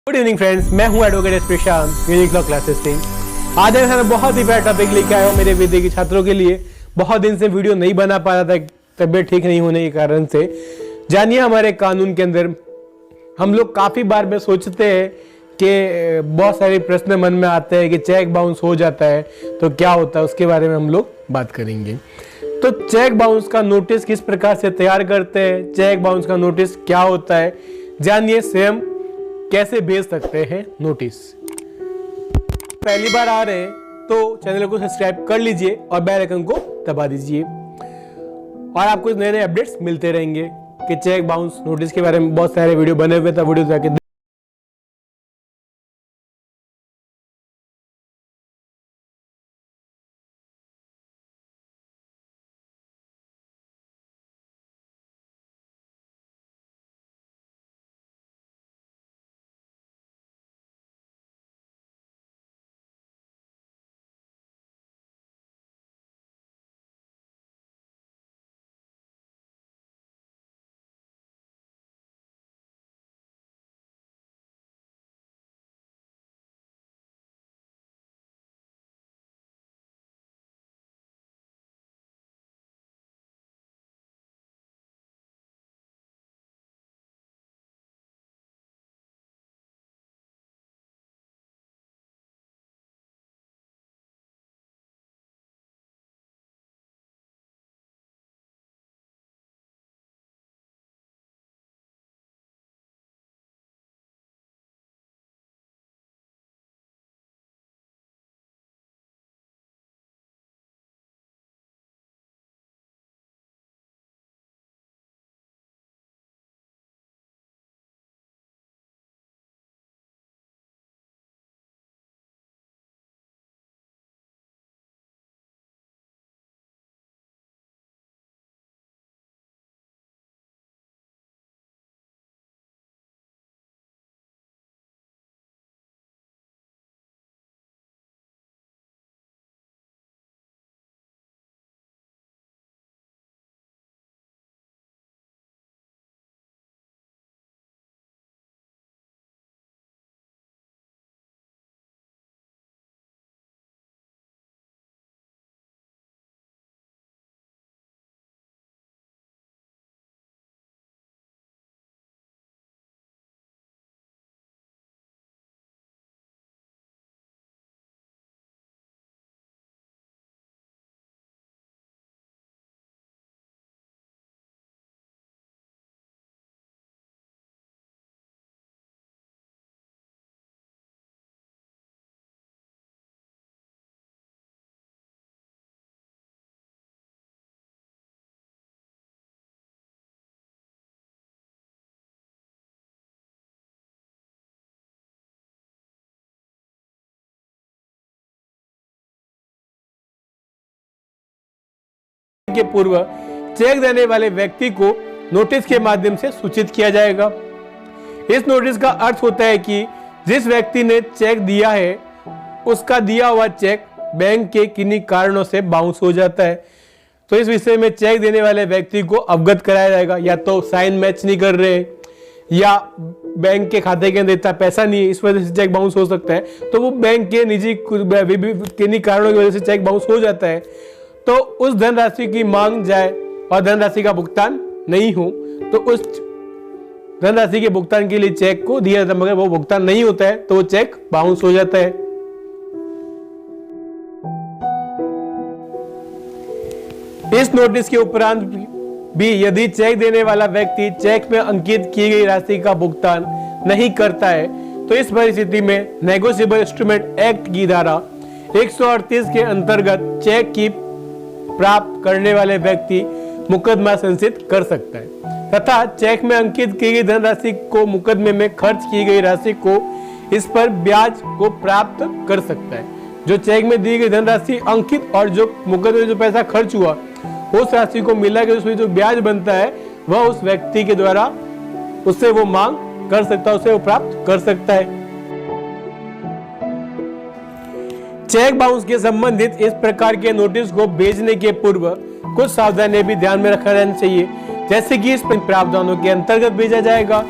Good evening friends, मैं हूं advocate S प्रशांत unique law classes से। आज मैं बहुत ही प्यारा टॉपिक लेके आया हूं मेरे विद्या के छात्रों के लिए। बहुत दिन से वीडियो नहीं बना पा रहा था तबीयत ठीक नहीं होने के कारण से। जानिए, हमारे कानून के अंदर हम लोग काफ़ी बार में सोचते हैं कि बहुत सारे प्रश्न मन में आते हैं कि चेक बाउंस हो जाता है तो क्या होता है, उसके बारे में हम लोग बात करेंगे। तो चेक बाउंस का नोटिस किस प्रकार से तैयार करते हैं, चेक बाउंस का नोटिस क्या होता है, जानिए स्वयं कैसे भेज सकते हैं नोटिस। पहली बार आ रहे हैं तो चैनल को सब्सक्राइब कर लीजिए और बेल आइकन को दबा दीजिए और आपको नए नए अपडेट्स मिलते रहेंगे कि चेक बाउंस नोटिस के बारे में बहुत सारे वीडियो बने हुए थे, वीडियो जाके के पूर्व चेक देने वाले व्यक्ति को नोटिस के माध्यम से सूचित किया जाएगा। इस नोटिस का अर्थ होता है कि जिस व्यक्ति ने चेक दिया है उसका दिया हुआ चेक बैंक के किन्हीं कारणों से बाउंस हो जाता है, तो इस विषय में चेक देने वाले व्यक्ति को अवगत कराया जाएगा। या तो साइन मैच नहीं कर रहे या बैंक के खाते के अंदर इतना पैसा नहीं है, इस वजह से चेक बाउंस हो सकता है, तो वो बैंक के निजी किन्हीं कारणों की वजह से चेक बाउंस हो जाता है, तो उस धनराशि की मांग जाए और धनराशि का भुगतान नहीं हो तो उस धनराशि के भुगतान के लिए चेक को दिया जाता है, मगर वो भुगतान नहीं होता है तो वो चेक बाउंस हो जाता है। इस नोटिस के उपरांत भी यदि चेक देने वाला व्यक्ति चेक में अंकित की गई राशि का भुगतान नहीं करता है तो इस परिस्थिति में नेगोशिएबल इंस्ट्रूमेंट एक्ट की धारा 138 के अंतर्गत चेक की प्राप्त करने वाले व्यक्ति मुकदमा संचित कर सकता है तथा चेक में अंकित की गई धनराशि को मुकदमे में खर्च की गई राशि को इस पर ब्याज को प्राप्त कर सकता है। जो चेक में दी गई धनराशि अंकित और जो मुकदमे में जो पैसा खर्च हुआ उस राशि को मिला के उसमें जो ब्याज बनता है वह उस व्यक्ति के द्वारा उससे वो मांग कर सकता है, उसे वो प्राप्त कर सकता है। चेक बाउंस के संबंधित इस प्रकार के नोटिस को भेजने के पूर्व कुछ सावधानियां भी ध्यान में रखा जाना चाहिए, जैसे कि इस प्रावधानों के अंतर्गत भेजा जाएगा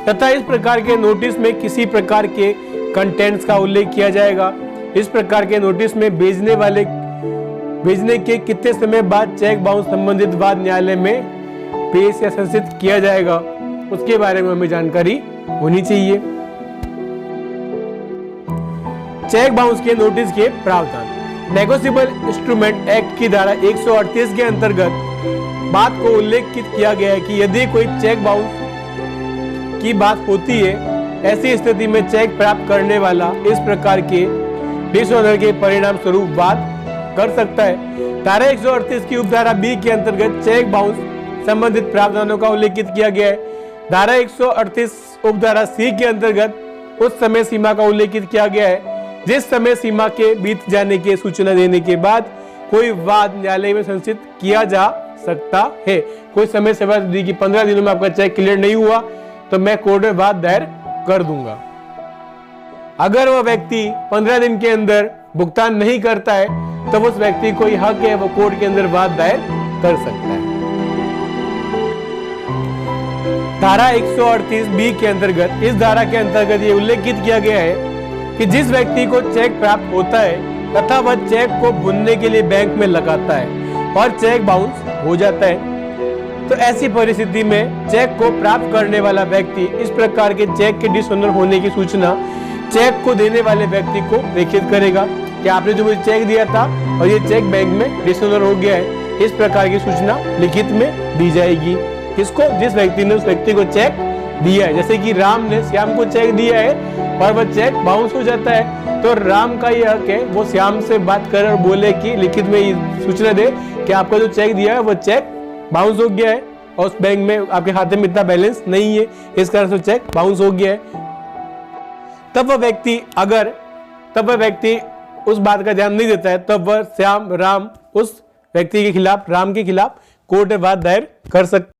तथा इस प्रकार के नोटिस में किसी प्रकार के कंटेंट्स का उल्लेख किया जाएगा। इस प्रकार के नोटिस में भेजने के कितने समय बाद चेक बाउंस संबंधित वाद न्यायालय में पेश या संसित किया जाएगा, उसके बारे में हमें जानकारी होनी चाहिए। चेक बाउंस के नोटिस के प्रावधान। नेगोशिएबल इंस्ट्रूमेंट एक्ट की धारा 138 के अंतर्गत बात को उल्लेखित किया गया है कि यदि कोई चेक बाउंस की बात होती है, ऐसी स्थिति में चेक प्राप्त करने वाला इस प्रकार के डिसऑनर के परिणाम स्वरूप वाद कर सकता है। धारा 138 की उपधारा बी के अंतर्गत चेक बाउंस संबंधित प्रावधानों का उल्लेखित किया गया है। धारा 138 उपधारा सी के अंतर्गत उस समय सीमा का उल्लेखित किया गया है जिस समय सीमा के बीत जाने की सूचना देने के बाद कोई वाद न्यायालय में संचित किया जा सकता है। कोई समय सीमा दी कि 15 दिनों में आपका चेक क्लियर नहीं हुआ तो मैं कोर्ट में वाद दायर कर दूंगा। अगर वह व्यक्ति 15 दिन के अंदर भुगतान नहीं करता है तो उस व्यक्ति को यह हक है वो कोर्ट के अंदर वाद दायर कर सकता है। धारा 138 बी के अंतर्गत, इस धारा के अंतर्गत ये उल्लेखित किया गया है कि जिस व्यक्ति को चेक प्राप्त होता है तथा वह चेक को भुनने के लिए बैंक में लगाता है और चेक बाउंस हो जाता है, तो ऐसी परिस्थिति में चेक को प्राप्त करने वाला व्यक्ति इस प्रकार के चेक के डिसऑनर होने की सूचना चेक को देने वाले व्यक्ति को लिखित करेगा कि आपने जो मुझे चेक दिया था और ये चेक बैंक में डिसऑनर हो गया है। इस प्रकार की सूचना लिखित में दी जाएगी। किसको? जिस व्यक्ति ने उस व्यक्ति को चेक दिया है। जैसे कि राम ने श्याम को चेक दिया है और वह चेक बाउंस हो जाता है, तो राम का यह हक है वो श्याम से बात कर और बोले कि लिखित में सूचना दे कि आपका जो चेक दिया है वो चेक बाउंस हो गया है और उस बैंक में आपके खाते में इतना बैलेंस नहीं है, इस कारण से चेक बाउंस हो गया है। तब वह व्यक्ति उस बात का ध्यान नहीं देता है, तब वह राम उस व्यक्ति के खिलाफ, राम के खिलाफ कोर्ट में वाद दायर कर सकता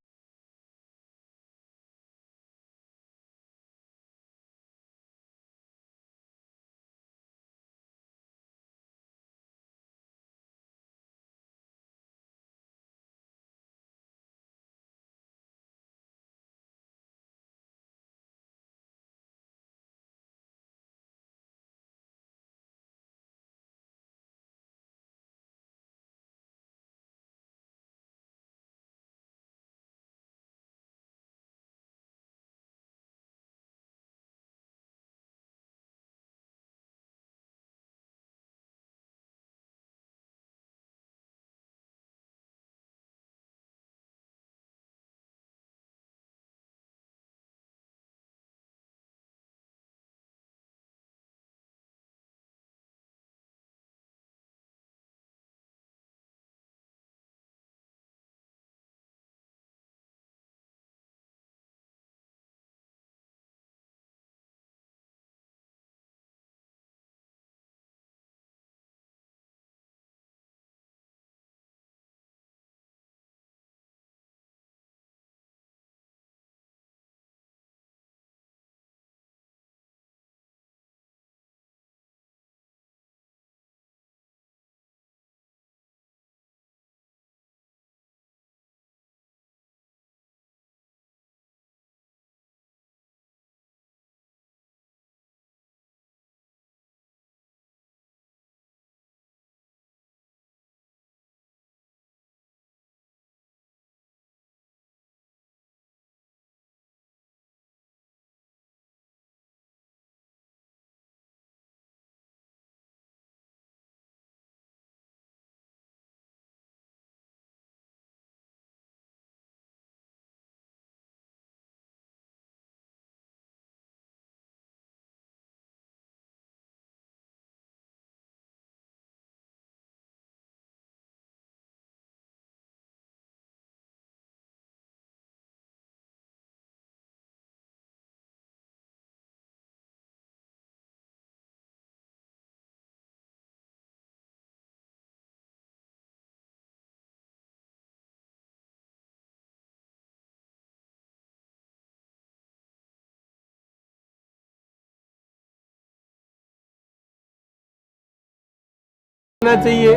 चाहिए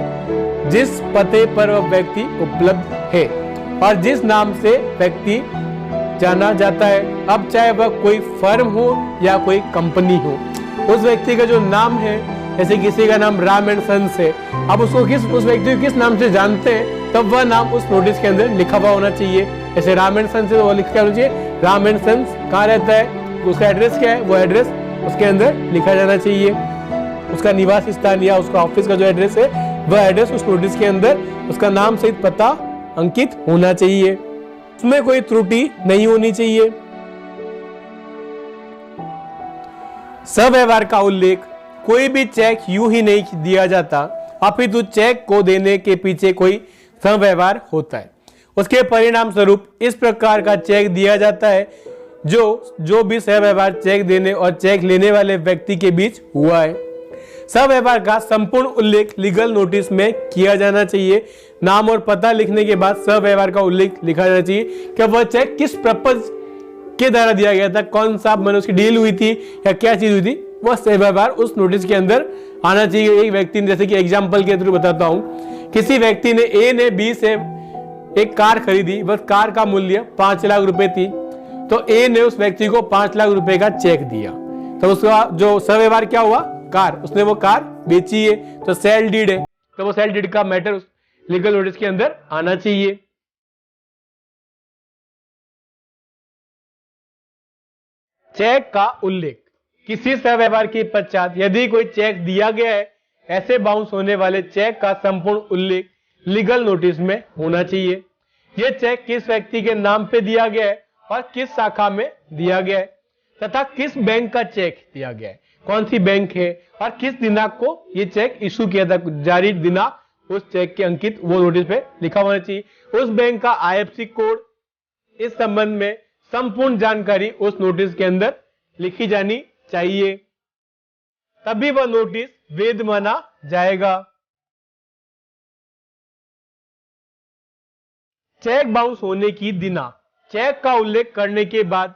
जिस पते पर वह व्यक्ति उपलब्ध है और जिस नाम से व्यक्ति जाना जाता है। अब चाहे वह कोई फर्म हो या कोई कंपनी हो, उस व्यक्ति का जो नाम है, जैसे किसी का नाम राम एंड सन्स है, अब उसको उस व्यक्ति को किस नाम से जानते हैं, तब वह नाम उस नोटिस के अंदर लिखा हुआ होना चाहिए। जैसे राम एंड सन्स है तो वो लिखा होना चाहिए राम एंड सन्स कहाँ रहता है, उसका एड्रेस क्या है, वो एड्रेस उसके अंदर लिखा जाना चाहिए। उसका निवास स्थान या उसका ऑफिस का जो एड्रेस है, वह एड्रेस उस नोटिस के अंदर उसका नाम सहित पता अंकित होना चाहिए। उसमें कोई त्रुटि नहीं होनी चाहिए। सव्यवहार का उल्लेख, कोई भी चेक यूं ही नहीं दिया जाता, अपितु चेक को देने के पीछे कोई सव्यवहार होता है। उसके परिणाम स्वरूप इस प्रकार का चेक दिया जाता है जो भी सव्यवहार चेक देने और चेक लेने वाले व्यक्ति के बीच हुआ है। सव्यवहार का संपूर्ण उल्लेख लीगल नोटिस में किया जाना चाहिए। नाम और पता लिखने के बाद सव्यवहार का उल्लेख लिखा जाना चाहिए कि वह चेक किस पर्पज के द्वारा दिया गया था, कौन सा मैंने उसकी डील हुई थी या क्या चीज हुई थी, वह सव्यवहार उस नोटिस के अंदर आना चाहिए। एक व्यक्ति ने, जैसे कि एग्जांपल के थ्रू बताता हूं, किसी व्यक्ति ने ए ने बी से एक कार खरीदी, बस कार का मूल्य 5 लाख रुपए थी, तो ए ने उस व्यक्ति को 5 लाख रुपए का चेक दिया, तो उसका जो सव्यवहार क्या हुआ, कार, उसने वो कार बेची है, तो सेल डीड है, तो वो सेल डीड का मैटर उस लीगल नोटिस के अंदर आना चाहिए। चेक का उल्लेख, किसी सव्यवहार के पश्चात यदि कोई चेक दिया गया है, ऐसे बाउंस होने वाले चेक का संपूर्ण उल्लेख लीगल नोटिस में होना चाहिए। यह चेक किस व्यक्ति के नाम पे दिया गया है और किस शाखा में दिया गया है, तथा किस बैंक का चेक दिया गया है, कौन सी बैंक है और किस दिनांक को यह चेक इशू किया था, जारी दिनांक उस चेक के अंकित वो नोटिस पे लिखा होना चाहिए। उस बैंक का IFSC कोड, इस संबंध में संपूर्ण जानकारी उस नोटिस के अंदर लिखी जानी चाहिए, तभी वह नोटिस वैध माना जाएगा। चेक बाउंस होने की दिनांक, चेक का उल्लेख करने के बाद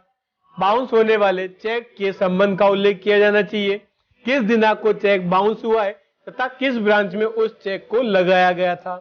बाउंस होने वाले चेक के संबंध का उल्लेख किया जाना चाहिए। किस दिनांक को चेक बाउंस हुआ है तथा किस ब्रांच में उस चेक को लगाया गया था,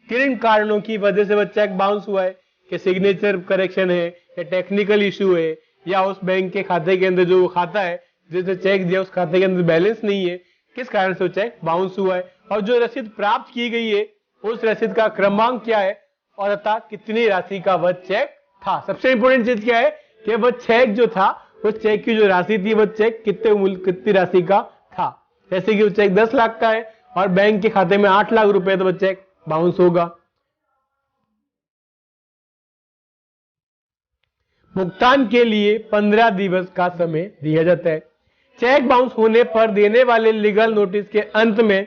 किन कारणों की वजह से वह चेक बाउंस हुआ है, कि सिग्नेचर करेक्शन है या टेक्निकल इशू है, या उस बैंक के खाते के अंदर जो खाता है जिसे चेक दिया उस खाते के अंदर बैलेंस नहीं है, किस कारण से वो चेक बाउंस हुआ है, और जो रसीद प्राप्त की गई है उस रसीद का क्रमांक क्या है और तथा कितनी राशि का वह चेक था। सबसे इंपॉर्टेंट चीज क्या है कि वह चेक जो था, उस चेक की जो राशि थी, वह चेक कितनी राशि का था। जैसे कि वो चेक 10 लाख का है और बैंक के खाते में 8 लाख रुपए, तो वह चेक बाउंस होगा। भुगतान के लिए 15 दिवस का समय दिया जाता है। चेक बाउंस होने पर देने वाले लीगल नोटिस के अंत में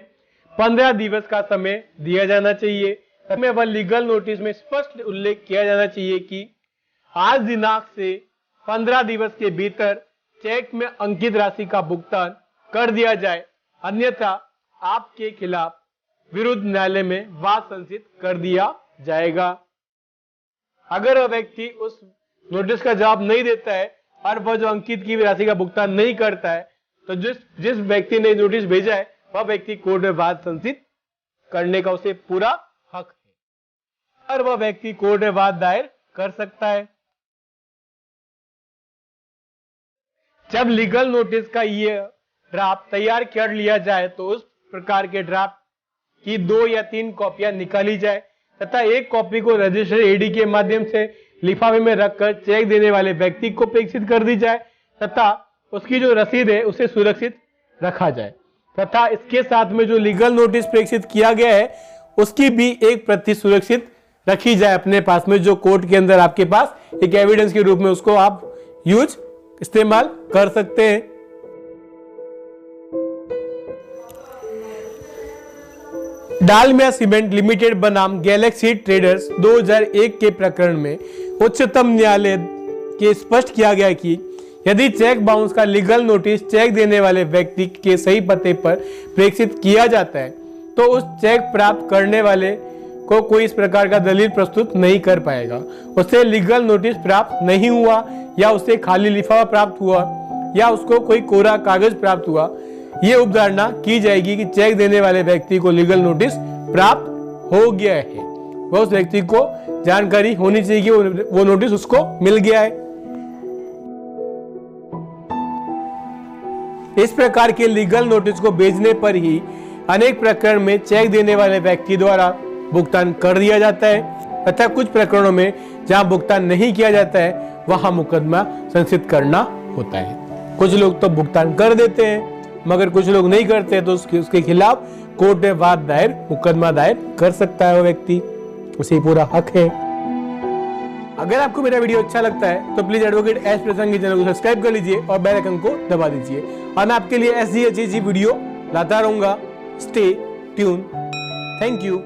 15 दिवस का समय दिया जाना चाहिए। में वह लीगल नोटिस में स्पष्ट उल्लेख किया जाना चाहिए कि आज दिनांक से 15 दिवस के भीतर चेक में अंकित राशि का भुगतान कर दिया जाए, अन्यथा आपके खिलाफ विरुद्ध न्यायालय में वाद संचित कर दिया जाएगा। अगर वह व्यक्ति उस नोटिस का जवाब नहीं देता है और वह जो अंकित की राशि का भुगतान नहीं करता है, तो जिस व्यक्ति ने नोटिस भेजा है वह व्यक्ति कोर्ट में वाद संचित करने का उसे पूरा हक है और वह व्यक्ति कोर्ट में वाद दायर कर सकता है। जब लीगल नोटिस का ये ड्राफ्ट तैयार कर लिया जाए तो उस प्रकार के ड्राफ्ट की 2 या 3 कॉपियां निकाली जाए तथा एक कॉपी को रजिस्टर एडी के माध्यम से लिफाफे में रखकर चेक देने वाले व्यक्ति को प्रेषित कर दी जाए तथा उसकी जो रसीद है उसे सुरक्षित रखा जाए तथा इसके साथ में जो लीगल नोटिस प्रेषित किया गया है उसकी भी एक प्रति सुरक्षित रखी जाए अपने पास में, जो कोर्ट के अंदर आपके पास एक एविडेंस के रूप में उसको आप इस्तेमाल कर सकते हैं। डालमिया सीमेंट लिमिटेड बनाम गैलेक्सी ट्रेडर्स 2001 के प्रकरण में उच्चतम न्यायालय के स्पष्ट किया गया कि यदि चेक बाउंस का लीगल नोटिस चेक देने वाले व्यक्ति के सही पते पर प्रेषित किया जाता है तो उस चेक प्राप्त करने वाले को कोई इस प्रकार का दलील प्रस्तुत नहीं कर पाएगा, उसे लीगल नोटिस प्राप्त नहीं हुआ या उसे खाली लिफाफा प्राप्त हुआ या उसको कोई कोरा कागज प्राप्त हुआ। यह उपधारणा की जाएगी कि चेक देने वाले व्यक्ति को लीगल नोटिस प्राप्त हो गया है, वह उस व्यक्ति को जानकारी होनी चाहिए कि वो नोटिस उसको मिल गया है। इस प्रकार के लीगल नोटिस को भेजने पर ही अनेक प्रकरण में चेक देने वाले व्यक्ति द्वारा भुगतान कर दिया जाता है तथा कुछ प्रकरणों में जहां भुगतान नहीं किया जाता है वहां मुकदमा संचित करना होता है। कुछ लोग तो भुगतान कर देते हैं मगर कुछ लोग नहीं करते तो उसके खिलाफ कोर्ट में मुकदमा दायर कर सकता है वो व्यक्ति, उसे पूरा हक है। अगर आपको मेरा वीडियो अच्छा लगता है तो प्लीज एडवोकेट एस प्रसंगी चैनल को सब्सक्राइब कर लीजिए और बेल आइकन को दबा दीजिए और मैं आपके लिए ऐसी अच्छी वीडियो लाता रहूंगा। Stay tune. Thank you.